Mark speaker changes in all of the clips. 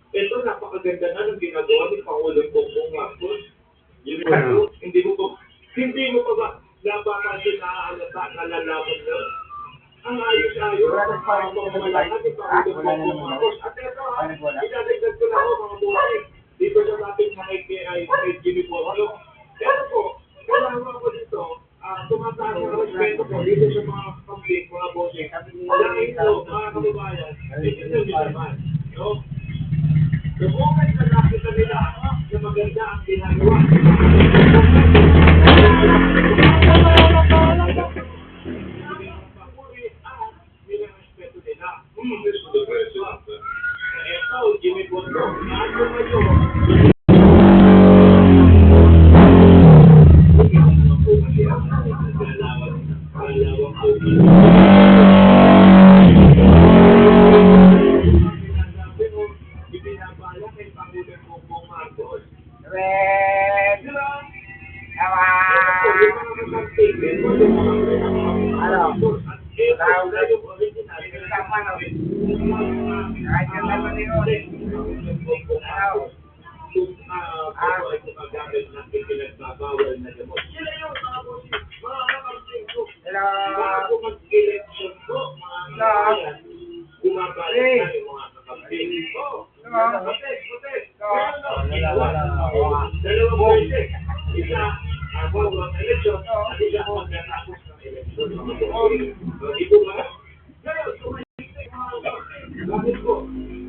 Speaker 1: Ito, napakaganda na ng ginagawa ni Pangulong Bongbong Marcos. Hindi mo pa ba napapansin na halata na lalaban mo? Ang ayos-ayos ng pamamalaan ni Pangulong Marcos. At ito idadagdag ko na ako mga buhay. Dito sa ating kay Jimmy Porto. Pero po, kailangan ko dito, tumataas na respeto po dito sa mga public, mga bossing. Dahil po, mga kababayan, hindi nyo naman. The moment na nakita nila na maganda ang ginagawa, Jimmy Porto,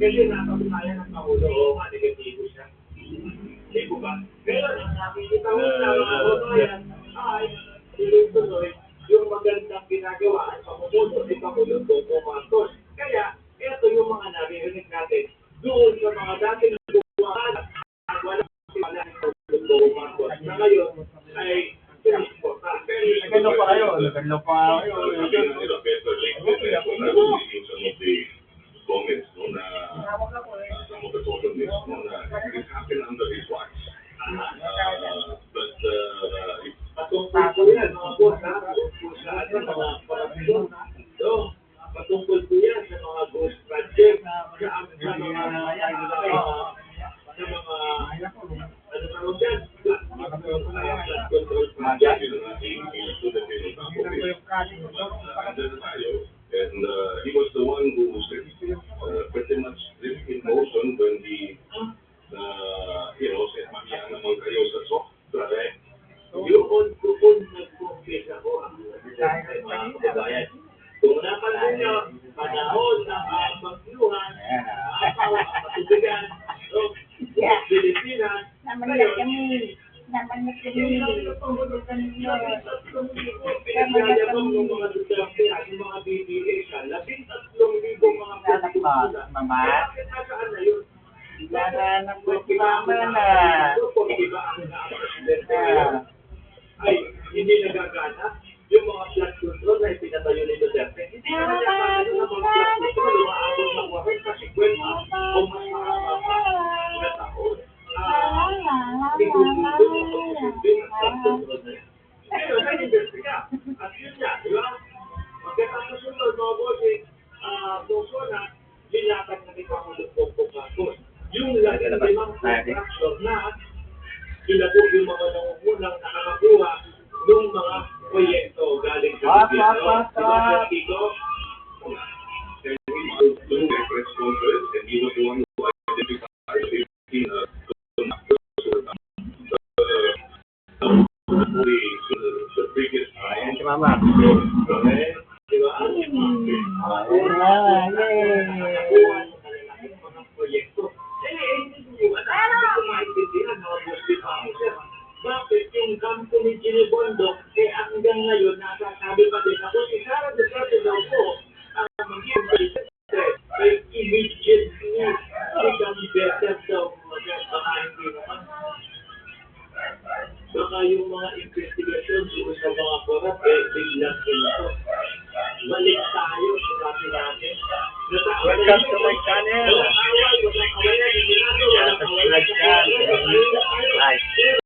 Speaker 1: kasi nakapagaya ng Pangulo o negatibo siya. Hindi po ba? Pero ang nakikita ko sa mga kababayan ay tuloy-tuloy yung magandang ginagawa at pamumunod ni Pangulong Bongbong Marcos. Kaya, ito yung mga narinig natin doon sa mga dating nagbubuhan at walang simala ni Bongbong Marcos na ngayon ay pinagporta.
Speaker 2: Nagano pa kayo? Nagano pa kayo?
Speaker 3: Comments no na some of the social media no na it happened under his watch. But
Speaker 1: patungkol po yan mga boss ha, patungkol sa mga korupsyon patungkol po yan sa mga ghost project sa mga ano tawag yan flood control project
Speaker 3: and he was the one who was pretty much in motion when the said Mariana naman kayo sa software.
Speaker 1: Yun nag-compete ako mga kababayan. Kung napansin nyo, panahon ng pagluhan, patubigan, Pilipinas, ngayon,
Speaker 4: naman na kami.
Speaker 1: yung mga Duterte at yung mga BBA siya, 13,000 mga pagkukulan. Bakit nasaan na yun?
Speaker 2: Nananap ko naman na.
Speaker 1: Kung diba ang presidente ay hindi nagagana, yung mga flood control na ipinatayo ni Duterte, hindi na nagagana ng mga flood control, umaabot ng 40, 50 o mas makakapa na taon. Ngayon, nag-investiga. At yun niya, di ba? Pagkatapos sunod, mga bossing, puso na, linakad na ni Pangulong Bongbong Marcos. Yung limang contractor na sila po yung mga nangungunang nakakakuha ng mga proyekto galing sa gobyerno. Diba, Tito?
Speaker 3: And he was doing a press conference and he was the one who identified 15 the biggest
Speaker 2: Ayan si Mama.
Speaker 1: Diba? Mga proyekto. Hindi ko maintindihan mga boss di pa ako, sir. Bakit yung kampo ni Ginny Bondok, hanggang ngayon, nasasabi pa din ako, si Sara Duterte daw po, maging president, ay immediately become better daw. Baka hindi naman. Baka yung mga investigasyon sa mga korap, biglang ito. Balik tayo sa dati natin.
Speaker 2: Welcome to my channel.
Speaker 1: Walang away, walang away, walang away, walang away, walang away, walang away,